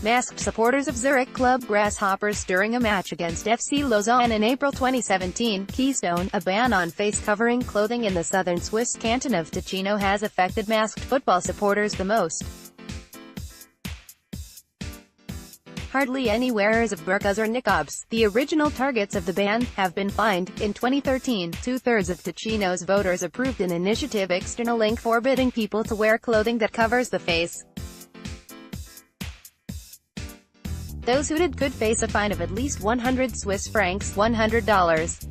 masked supporters of Zurich club Grasshoppers during a match against FC Lausanne in April 2017. Keystone, a ban on face-covering clothing in the southern Swiss canton of Ticino has affected masked football supporters the most. Hardly any wearers of burkas or niqabs, the original targets of the ban, have been fined. In 2013, two-thirds of Ticino's voters approved an initiative external link forbidding people to wear clothing that covers the face. Those who did could face a fine of at least 100 Swiss francs, $100.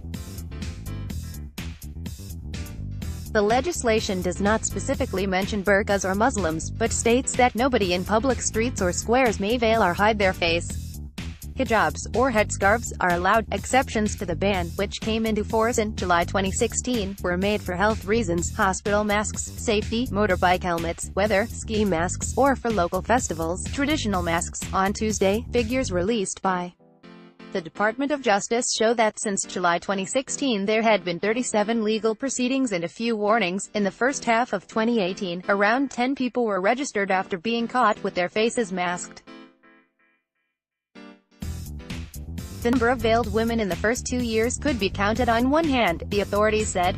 The legislation does not specifically mention burkas or Muslims, but states that nobody in public streets or squares may veil or hide their face. Hijabs, or headscarves, are allowed. Exceptions to the ban, which came into force in July 2016, were made for health reasons, hospital masks, safety, motorbike helmets, weather, ski masks, or for local festivals, traditional masks. On Tuesday, figures released by the Department of Justice show that since July 2016 there had been 37 legal proceedings and a few warnings. In the first half of 2018, around 10 people were registered after being caught with their faces masked. The number of veiled women in the first 2 years could be counted on one hand, the authorities said.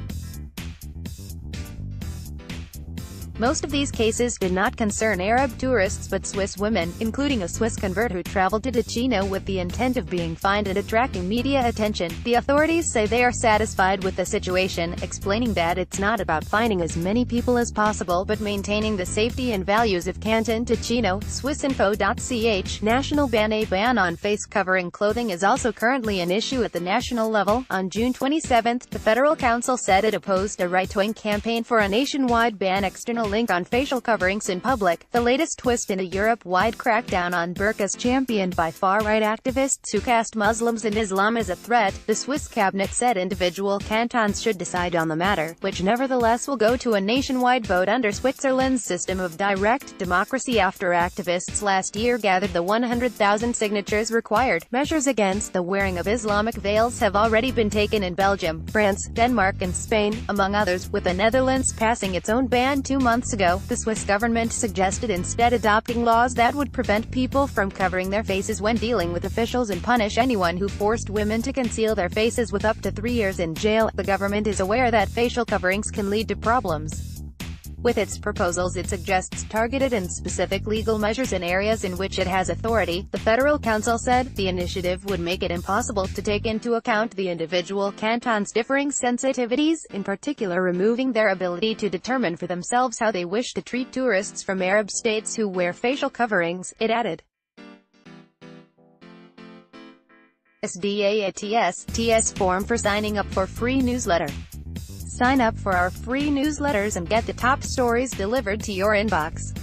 Most of these cases did not concern Arab tourists but Swiss women, including a Swiss convert who traveled to Ticino with the intent of being fined and attracting media attention. The authorities say they are satisfied with the situation, explaining that it's not about finding as many people as possible but maintaining the safety and values of Canton Ticino. Swissinfo.ch, national ban. A ban on face-covering clothing is also currently an issue at the national level. On June 27, the Federal Council said it opposed a right-wing campaign for a nationwide ban external link on facial coverings in public, the latest twist in a Europe-wide crackdown on burkas championed by far-right activists who cast Muslims and Islam as a threat. The Swiss cabinet said individual cantons should decide on the matter, which nevertheless will go to a nationwide vote under Switzerland's system of direct democracy after activists last year gathered the 100,000 signatures required. Measures against the wearing of Islamic veils have already been taken in Belgium, France, Denmark and Spain, among others, with the Netherlands passing its own ban 2 months ago. The Swiss government suggested instead adopting laws that would prevent people from covering their faces when dealing with officials and punish anyone who forced women to conceal their faces with up to 3 years in jail. The government is aware that facial coverings can lead to problems. With its proposals, it suggests targeted and specific legal measures in areas in which it has authority. The Federal Council said the initiative would make it impossible to take into account the individual cantons' differing sensitivities, in particular removing their ability to determine for themselves how they wish to treat tourists from Arab states who wear facial coverings, it added. SDAATS form for signing up for free newsletter. Sign up for our free newsletters and get the top stories delivered to your inbox.